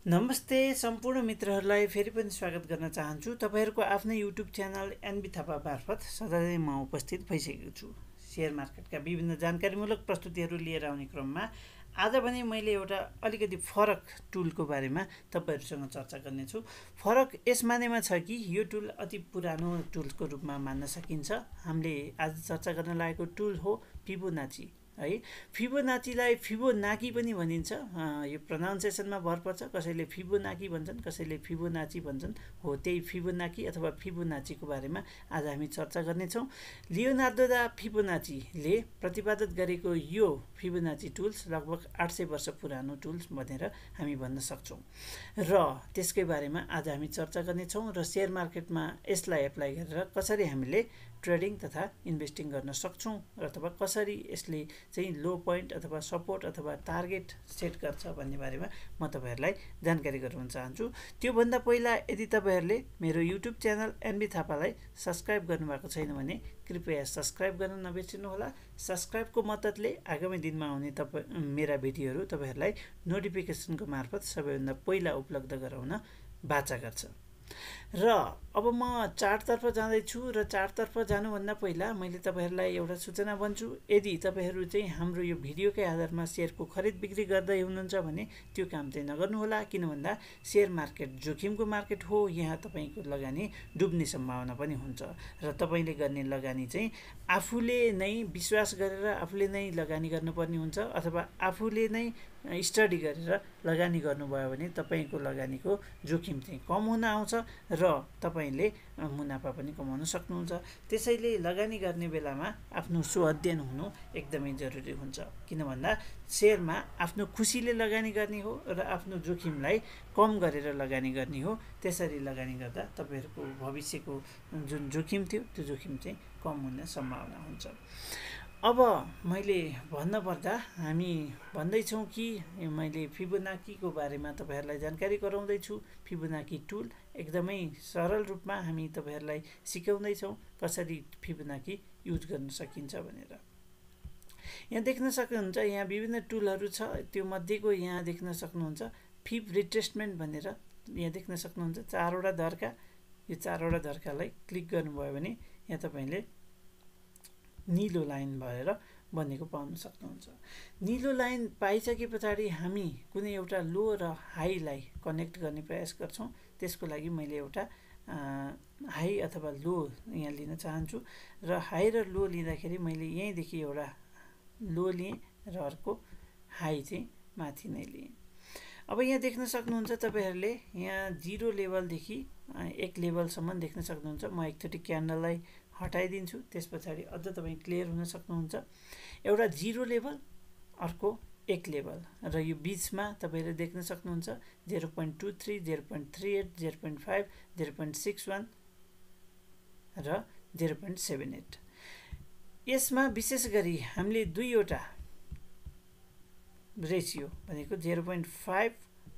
नमस्ते सम्पूर्ण मित्रहरूलाई फेरि पनि स्वागत गर्न चाहन्छु। तपाईहरुको आफ्नै युट्युब च्यानल NB Thapa मार्फत सधैँ म उपस्थित भइसकेको छु। शेयर मार्केटका विभिन्न जानकारीमूलक प्रस्तुतिहरू लिएर आउने क्रममा आज पनि मैले एउटा अलिकति फरक टुलको बारेमा तपाईहरुसँग चर्चा गर्नेछु। फरक यस मानेमा छ कि यो टुल अति पुरानो टुलको रूपमा मान्न सकिन्छ। हामीले आज चर्चा गर्न लागेको टुल हो फिबोनाची है। फिबोनाचीलाई फिबोनाकी पनि भनिन्छ। यो प्रोनाउन्सिएसनमा भर पर्छ। कसैले फिबोनाकी भन्छन्, कसैले फिबोनाची भन्छन्। हो त्यही फिबोनाकी अथवा फिबोनाचीको बारेमा आज हामी चर्चा गर्नेछौँ। लियोनार्दो दा फिबोनाचीले प्रतिपादित गरेको यो फिबोनाची टुल्स लगभग 800 वर्ष पुरानो टुल्स भनेर हामी भन्न सक्छौँ र त्यसकै बारेमा आज हामी चर्चा गर्नेछौँ र शेयर मार्केटमा यसलाई एप्लाई गरेर कसरी हामीले ट्रेडिङ तथा इन्भेस्टिङ गर्न सक्छौँ अथवा कसरी यसले चाहिँ लो पोइन्ट अथवा सपोर्ट अथवा टार्गेट सेट गर्छ भन्ने बारेमा म तपाईहरुलाई जानकारी गराउन चाहन्छु। त्यो भन्दा पहिला यदि तपाईहरुले मेरो युट्युब च्यानल NB थापालाई सब्स्क्राइब गर्नुभएको छैन भने कृपया सब्स्क्राइब गर्न नबिर्सनु होला। सब्स्क्राइबको मद्दतले आगामी दिनमा आउने मेरा भिडियोहरू तपाईहरुलाई नोटिफिकेसनको मार्फत सबैभन्दा पहिला उपलब्ध गराउन बाचा गर्छ। र अब म चार्टतर्फ जाँदैछु र चार्टतर्फ जानुभन्दा पहिला मैले तपाईहरुलाई एउटा सूचना भन्छु। यदि तपाईहरु चाहिँ हाम्रो यो भिडियोकै आधारमा शेयरको खरिद बिक्री गर्दै हुनुहुन्छ भने त्यो काम चाहिँ नगर्नुहोला। किन भन्दा शेयर मार्केट जोखिमको मार्केट हो। यहाँ तपाईको लगानी डुब्ने सम्भावना पनि हुन्छ र तपाईले गर्ने लगानी चाहिँ आफूले नै विश्वास गरेर आफूले नै लगानी गर्नुपर्ने हुन्छ अथवा आफूले नै स्टडी गरेर लगानी गर्नुभयो भने तपाईको लगानीको जोखिम चाहिँ कम हुन आउँछ र तपाईले मुनाफा पनि कमाउन सक्नुहुन्छ। त्यसैले लगानी गर्ने बेलामा आफ्नो स्वअध्ययन हुनु एकदमै जरुरी हुन्छ। किन भन्दा शेयरमा आफ्नो खुसीले लगानी गर्ने हो र आफ्नो जोखिमलाई कम गरेर लगानी गर्ने हो। त्यसरी लगानी गर्दा तपाईहरुको भविष्यको जुन जोखिम थियो त्यो जोखिम चाहिँ कम हुने सम्भावना हुन्छ। अब मैले भन्न पर्दा हामी भन्दैछौँ कि मैले फिबोनाकीको बारेमा तपाईहरुलाई जानकारी गराउँदै छु। फिबोनाकी टुल एकदमै सरल रूपमा हामी तपाईहरुलाई सिकाउँदैछौँ कसरी फिबोनाकी युज गर्न सकिन्छ भनेर। यहाँ देख्न सक्नुहुन्छ यहाँ विभिन्न टुलहरू छ। त्यो मध्येको यहाँ देख्न सक्नुहुन्छ फिब रिट्रेसमेन्ट भनेर यहाँ देख्न सक्नुहुन्छ चारवटा धर्का। यो चारवटा धर्कालाई क्लिक गर्नुभयो भने यहाँ तपाईले नीलो लाइन भएर बनेको पाउन सक्नुहुन्छ। नीलो लाइन पाइसके पछाडि हामी कुनै एउटा लो र हाईलाई कनेक्ट गर्ने प्रयास गर्छौं। त्यसको लागि मैले एउटा हाई अथवा लो यहाँ लिन चाहन्छु र हाई र लो लिँदाखेरि मैले यहीँदेखि एउटा लो लिएँ र अर्को हाई चाहिँ माथि नै लिएँ। अब यहाँ देख्न सक्नुहुन्छ तपाईहरुले यहाँ 0 लेभलदेखि 1 लेभलसम्म देख्न सक्नुहुन्छ। म एकचोटि क्यान्डललाई हटाइदिन्छु। त्यसपछि अझ तपाई क्लियर हुन सक्नुहुन्छ। एउटा 0 लेभल अर्को 1 लेभल र यो बीचमा तपाईले देख्न सक्नुहुन्छ 0.23 0.38 0.5 0.61 र 0.78। यसमा विशेष गरी हामीले दुईवटा रेशियो भनेको 0.5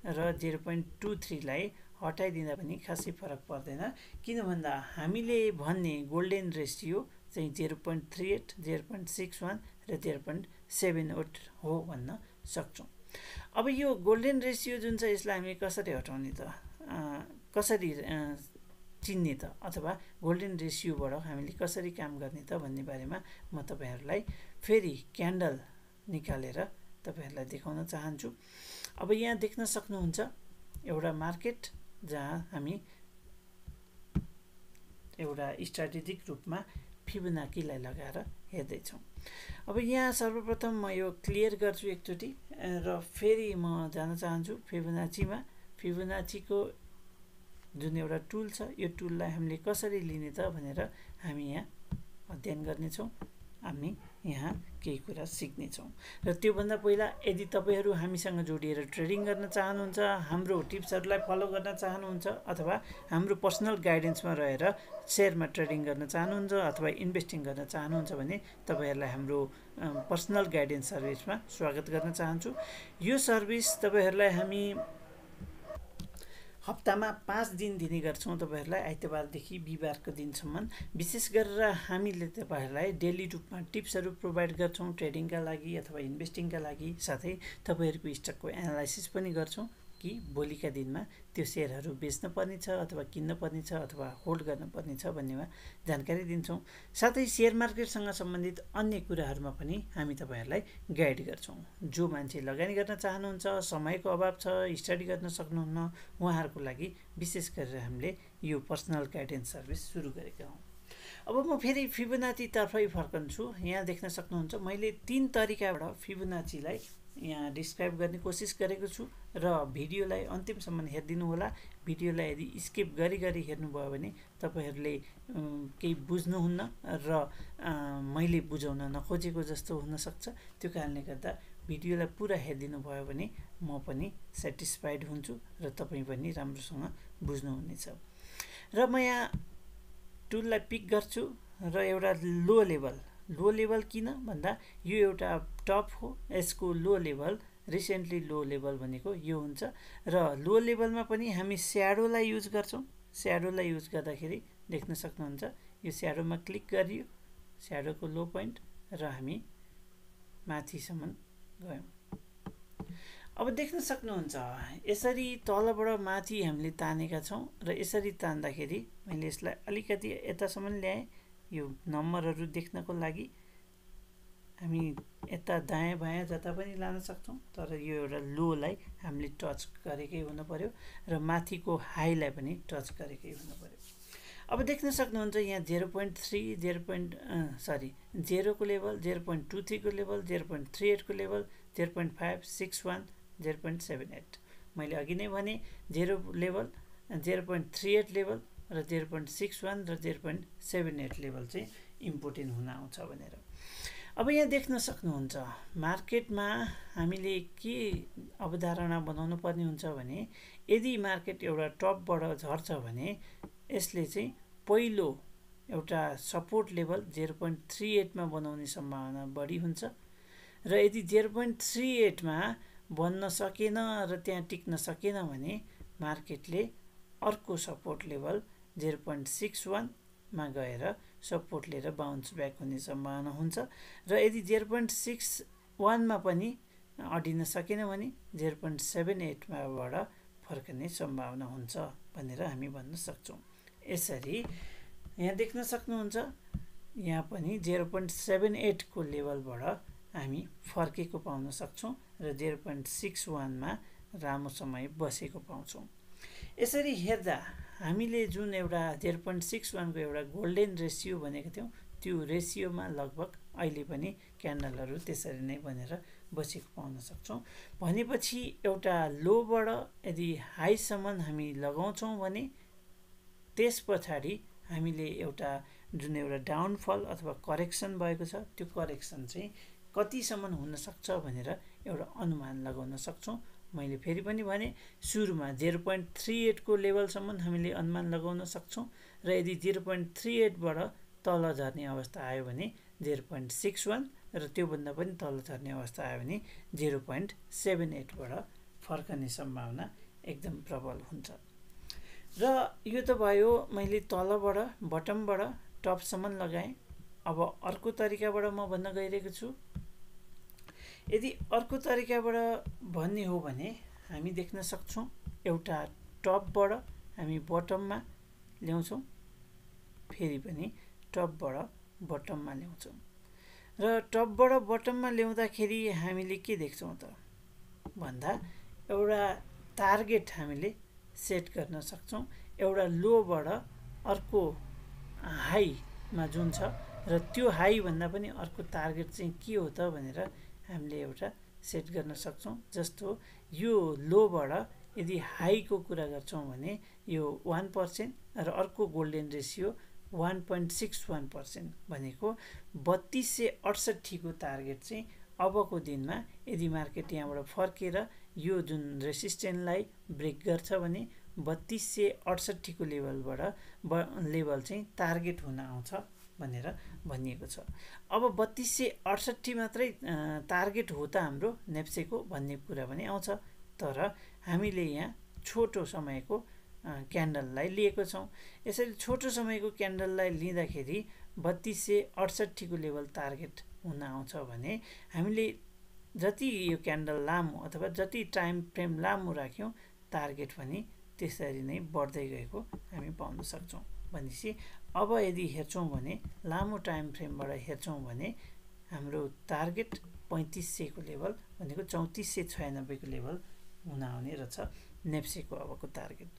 र 0.23 लाई हटाइदिँदा पनि खासै फरक पर्दैन। किन भन्दा हामीले भन्ने गोल्डन रेशियो चाहिँ 0.38 0.61 र 0.78 हो भन्न सक्छौं। अब यो गोल्डन रेशियो जुन छ यसलाई हामीले कसरी हटाउने त कसरी चिन्ने त अथवा गोल्डन रेशियोबाट हामीले कसरी काम गर्ने त भन्ने बारेमा म तपाईहरुलाई फेरि क्यान्डल निकालेर तपाईहरुलाई देखाउन चाहन्छु। अब यहाँ देख्न सक्नुहुन्छ एउटा मार्केट जहाँ हामी एउटा स्ट्र्याटेजिक रूपमा फिबोनाकीलाई लगाएर हेर्दै छौं। अब यहाँ सर्वप्रथम म यो क्लियर गर्छु एकचोटि र फेरि म जान चाहन्छु फिबोनाचीमा। फिबोनाचीको जुन एउटा टुल छ यो टुललाई हामीले कसरी लिने त भनेर हामी यहाँ अध्ययन गर्ने छौं। हामी यहाँ केही कुरा सिक्ने छौं र त्यो भन्दा पहिला यदि तपाईहरु हामीसँग जोडिएर ट्रेडिङ गर्न चाहनुहुन्छ, हाम्रो टिप्सहरुलाई फलो गर्न चाहनुहुन्छ अथवा हाम्रो पर्सनल गाइडेन्समा रहेर शेयरमा ट्रेडिङ गर्न चाहनुहुन्छ अथवा इन्भेस्टिङ गर्न चाहनुहुन्छ भने तपाईहरुलाई हाम्रो पर्सनल गाइडेन्स सर्भिसमा स्वागत गर्न चाहन्छु। यो सर्भिस तपाईहरुलाई हामी हप्तामा 5 दिन दिने गर्छौं। तपाईहरुलाई आइतबारदेखि बिहीबारको दिनसम्म विशेष गरेर हामीले तपाईहरुलाई डेली रूपमा टिप्सहरु प्रोवाइड गर्छौं ट्रेडिङका लागि अथवा इन्भेस्टिङका लागि। साथै तपाईहरुको स्टकको एनालाइसिस पनि गर्छौं। कि भोलिका दिनमा त्यो सेयरहरू बेच्न पर्ने छ अथवा किन्न पर्ने छ अथवा होल्ड गर्न पर्ने छ भन्नेमा जानकारी दिन्छौँ। साथै सेयर मार्केटसँग सम्बन्धित अन्य कुराहरूमा पनि हामी तपाईँहरूलाई गाइड गर्छौँ। जो मान्छे लगानी गर्न चाहनुहुन्छ, समयको अभाव छ, स्टडी गर्न सक्नुहुन्न, उहाँहरूको लागि विशेष गरेर हामीले यो पर्सनल गाइडेन्स सर्भिस सुरु गरेका हौँ। अब म फेरि फिबोनाचीतर्फै फर्कन्छु। यहाँ देख्न सक्नुहुन्छ मैले 3 तरिकाबाट फिबोनाचीलाई यहाँ डिस्क्राइब गर्ने कोसिस गरेको छु र भिडियोलाई अन्तिमसम्म हेरिदिनु होला। भिडियोलाई यदि स्किप गरी हेर्नुभयो भने तपाईँहरूले केही बुझ्नुहुन्न र मैले बुझाउन नखोजेको जस्तो हुनसक्छ। त्यो कारणले गर्दा भिडियोलाई पुरा हेरिदिनु भयो भने म पनि सेटिस्फाइड हुन्छु र तपाईँ पनि राम्रोसँग बुझ्नुहुनेछ। र म यहाँ टुललाई पिक गर्छु र एउटा लो लेभल किन भन्दा यो एउटा टप हो, यसको लो लेभल रिसेन्टली लो लेभल भनेको यो हुन्छ र लो लेभलमा पनि हामी स्याडोलाई युज गर्छौँ। स्याडोलाई युज गर्दाखेरि देख्न सक्नुहुन्छ यो स्याडोमा क्लिक गरियो, स्याडोको लो पोइन्ट र हामी माथिसम्म गयौँ। अब देख्न सक्नुहुन्छ यसरी तलबाट माथि हामीले तानेका छौँ र यसरी तान्दाखेरि मैले यसलाई अलिकति यतासम्म ल्याएँ यो नम्बरहरू देख्नको लागि। हामी यता दायाँ बायाँ जता पनि लान सक्छौँ, तर यो एउटा लोलाई हामीले टच गरेकै हुनु पर्यो र माथिको हाईलाई पनि टच गरेकै हुनु पर्यो। अब देख्न सक्नुहुन्छ यहाँ 0.3 0 को लेभल, 0.23 को लेभल, 0.38 को लेभल, 0.5, 61, 0.78। मैले अघि नै भने 0 लेभल, 0.38 लेभल र 0.61 र 0.78 लेभल चाहिँ इम्पोर्टेन्ट हुन आउँछ भनेर। अब यहाँ देख्न सक्नुहुन्छ मार्केटमा हामीले के अवधारणा बनाउनु पर्ने हुन्छ भने यदि मार्केट एउटा टपबाट झर्छ भने यसले चाहिँ पहिलो एउटा सपोर्ट लेभल 0.38 मा बनाउने सम्भावना बढी हुन्छ र यदि 0.38 मा बन्न सकेन र त्यहाँ टिक्न सकेन भने मार्केटले अर्को सपोर्ट लेभल 0.61 मा गएर सपोर्ट लिएर बाउन्स ब्याक हुने सम्भावना हुन्छ र यदि 0.61 मा पनि अडिन सकेन भने 0.78 बाट फर्कने सम्भावना हुन्छ भनेर हामी भन्न सक्छौँ। यसरी यहाँ देख्न सक्नुहुन्छ यहाँ पनि 0.78 को लेभलबाट हामी फर्केको पाउन सक्छौँ र 0.61 मा लामो समय बसेको पाउँछौँ। यसरी हेर्दा हामीले जुन एउटा 0.61 को एउटा गोल्डन रेसियो भनेको थियौँ त्यो रेसियोमा लगभग अहिले पनि क्यान्डलहरू त्यसरी नै बनेर बसेको पाउन सक्छौँ। भनेपछि एउटा लोबाट यदि हाईसम्म हामी लगाउँछौँ भने त्यस पछाडि हामीले एउटा जुन एउटा डाउनफल अथवा करेक्सन भएको छ त्यो करेक्सन चाहिँ कतिसम्म हुन सक्छ भनेर एउटा अनुमान लगाउन सक्छौँ। मैले फेरि पनि भने सुरुमा 0.38 को लेभलसम्म हामीले अनुमान लगाउन सक्छौँ र यदि 0.38 बाट तल झर्ने अवस्था आयो भने 0.61 र त्योभन्दा पनि तल झर्ने अवस्था आयो भने 0.78 बाट फर्कने सम्भावना एकदम प्रबल हुन्छ। र यो त भयो मैले तलबाट बटमबाट टपसम्म लगाएँ। अब अर्को तरिकाबाट म भन्न गइरहेको छु। यदि अर्को तरिकाबाट भन्ने हो भने हामी देख्न सक्छौँ एउटा टपबाट हामी बटममा ल्याउँछौँ, फेरि पनि टपबाट बटममा ल्याउँछौँ र टपबाट बटममा ल्याउँदाखेरि हामीले के देख्छौँ त भन्दा एउटा टार्गेट हामीले सेट गर्न सक्छौँ। एउटा लोबाट अर्को हाईमा जुन छ र त्यो हाई भन्दा पनि अर्को टार्गेट चाहिँ के हो त भनेर हामीले एउटा सेट गर्न सक्छौँ। जस्तो यो लोबाट यदि हाईको कुरा गर्छौँ भने यो 1% र अर्को गोल्डन रेसियो 1.61% भनेको 3268 को टार्गेट चाहिँ अबको दिनमा यदि मार्केट यहाँबाट फर्केर यो जुन रेसिस्टेन्सलाई ब्रेक गर्छ भने 3268 को लेभलबाट लेभल चाहिँ टार्गेट हुन आउँछ भनेर भनिएको छ। अब 3268 मात्रै टार्गेट हो त हाम्रो नेप्सेको भन्ने कुरा पनि आउँछ, तर हामीले यहाँ छोटो समयको क्यान्डललाई लिएको छौँ। यसरी छोटो समयको क्यान्डललाई लिँदाखेरि 3268 को लेभल टार्गेट हुन आउँछ भने हामीले जति यो क्यान्डल लामो अथवा जति टाइम फ्रेम लामो राख्यौँ टार्गेट पनि त्यसरी नै बढ्दै गएको हामी पाउन सक्छौँ। भनेपछि अब यदि हेर्छौँ भने लामो टाइम फ्रेमबाट हेर्छौँ भने हाम्रो टार्गेट 3500 को लेभल भनेको 3496 को लेभल हुन आउने रहेछ नेप्सेको अबको टार्गेट।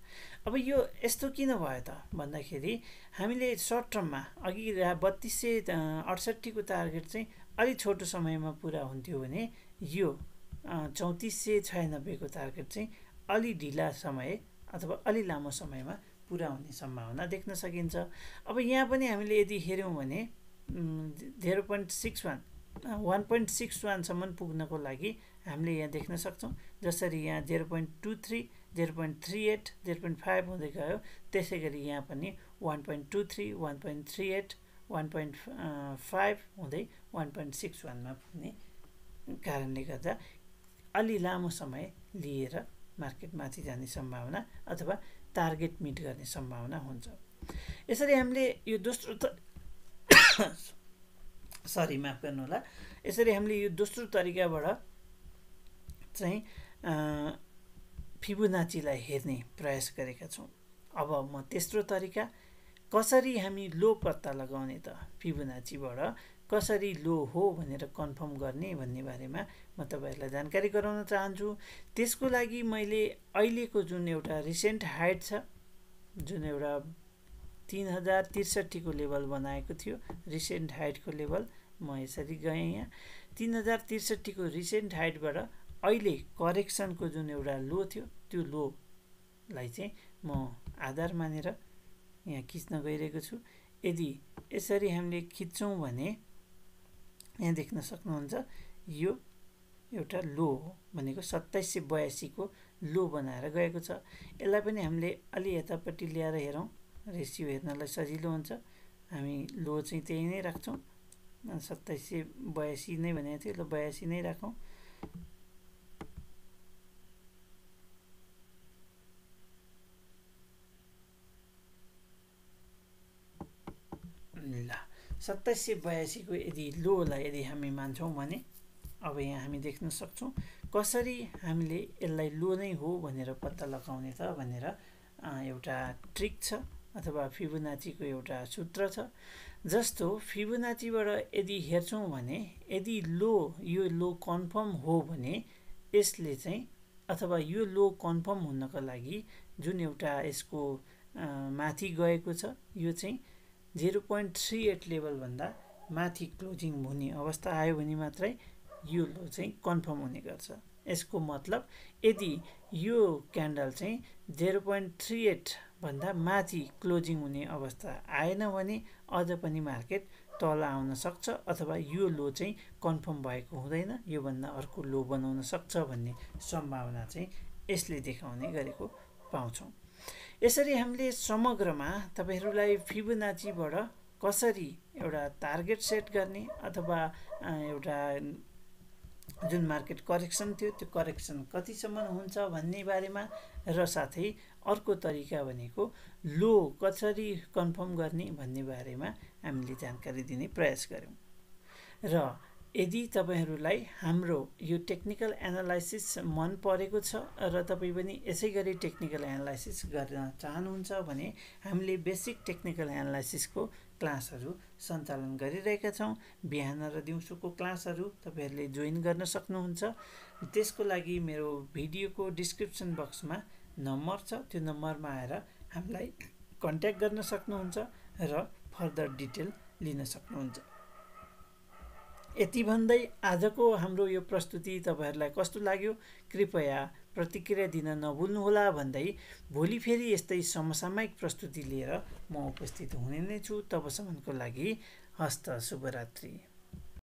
अब यो यस्तो किन भयो त भन्दाखेरि हामीले सर्ट टर्ममा अघि 3268 को टार्गेट चाहिँ अलि छोटो समयमा पुरा हुन्थ्यो भने यो 3496 को टार्गेट चाहिँ अलि ढिला समय अथवा अलि लामो समयमा पुरा हुने सम्भावना देख्न सकिन्छ। अब यहाँ पनि हामीले यदि हेर्यौँ भने 0.61 1.61 सम्म पुग्नको लागि हामीले यहाँ देख्न सक्छौँ। जसरी यहाँ 0.23 0.38 0.5 हुँदै गयो त्यसै गरी यहाँ पनि 1.23 1.38 1.5 हुँदै 1.61 मा पुग्ने कारणले गर्दा अलि लामो समय लिएर मार्केट माथि जाने सम्भावना अथवा टार्गेट मिट गर्ने सम्भावना हुन्छ। यसरी हामीले यो दोस्रो माफ गर्नु होला। यसरी हामीले यो दोस्रो तरिकाबाट चाहिँ फिबोनाचीलाई हेर्ने प्रयास गरेका छौँ। अब म तेस्रो तरिका कसरी हामी लो पत्ता लगाउने त फिबोनाचीबाट कसरी लो हो भनेर कन्फर्म गर्ने भन्ने बारेमा म तपाईहरुलाई जानकारी गराउन चाहन्छु। त्यसको लागि मैले अहिलेको जुन एउटा रिसेन्ट हाइट छ, जुन एउटा 3063 को लेभल बनाएको थियो, रिसेन्ट हाइटको लेभल म यसरी गएँ। यहाँ 3063 को रिसेन्ट हाइटबाट अहिले करेक्सनको जुन एउटा लो थियो त्यो लोलाई चाहिँ म आधार मानेर यहाँ खिच्न गइरहेको छु। यदि यसरी हामीले खिच्छौँ भने यहाँ देख्न सक्नुहुन्छ यो एउटा लो हो भनेको 2782 को लो बनाएर गएको छ। यसलाई पनि हामीले अलि यतापट्टि ल्याएर हेरौँ, रेसियो हेर्नलाई सजिलो हुन्छ। हामी लो चाहिँ त्यही नै राख्छौँ, 2782 नै भनेको थियो, ल 82 नै राखौँ। ल 2782 को यदि लोलाई यदि हामी मान्छौँ भने अब यहाँ हामी देख्न सक्छौँ कसरी हामीले यसलाई लो नै हो भनेर पत्ता लगाउने त भनेर एउटा ट्रिक छ अथवा फिबोनाचीको एउटा सूत्र छ। जस्तो फिबोनाचीबाट यदि हेर्छौँ भने यदि यो लो कन्फर्म हो भने यसले चाहिँ अथवा यो लो कन्फर्म हुनको लागि जुन एउटा यसको माथि गएको छ यो चाहिँ 0.38 लेभल भन्दा माथि क्लोजिङ हुने अवस्था आयो भने मात्रै यो लो चाहिँ कन्फर्म हुने गर्छ। यसको मतलब यदि यो क्यान्डल चाहिँ 0.38 भन्दा माथि क्लोजिङ हुने अवस्था आएन भने अझ पनि मार्केट तल आउन सक्छ अथवा यो लो चाहिँ कन्फर्म भएको हुँदैन, यो भन्दा अर्को लो बनाउन सक्छ भन्ने सम्भावना चाहिँ यसले देखाउने गरेको पाउँछौँ। यसरी हामीले समग्रमा तपाईहरुलाई फिबोनाचीबाट कसरी एउटा टार्गेट सेट गर्ने अथवा एउटा जुन मार्केट करेक्सन थियो त्यो करेक्सन कतिसम्म हुन्छ भन्ने बारेमा र साथै अर्को तरिका भनेको लो कसरी कन्फर्म गर्ने भन्ने बारेमा हामीले जानकारी दिने प्रयास गर्यौं। र यदि तपाईहरुलाई हाम्रो यो टेक्निकल एनालाइसिस मन परेको छ र तपाई पनि यसै गरी टेक्निकल एनालाइसिस गर्न चाहनुहुन्छ भने हामीले बेसिक टेक्निकल एनालाइसिसको क्लासहरु सञ्चालन गरिरहेका छौं। बिहान र दिउँसोको क्लासहरु तपाईहरुले जोइन गर्न सक्नुहुन्छ। त्यसको लागि मेरो भिडियोको डिस्क्रिप्सन बक्समा नम्बर छ, त्यो नम्बरमा आएर हामीलाई कन्ट्याक्ट गर्न सक्नुहुन्छ र फर्दर डिटेल लिन सक्नुहुन्छ। यति भन्दै आजको हाम्रो यो प्रस्तुति तपाईहरुलाई कस्तो लाग्यो कृपया प्रतिक्रिया दिन नभुल्नुहोला भन्दै भोलि फेरि यस्तै समसामयिक प्रस्तुति लिएर म उपस्थित हुने नै छु। तबसम्मको लागि हस्त शुभरात्रि।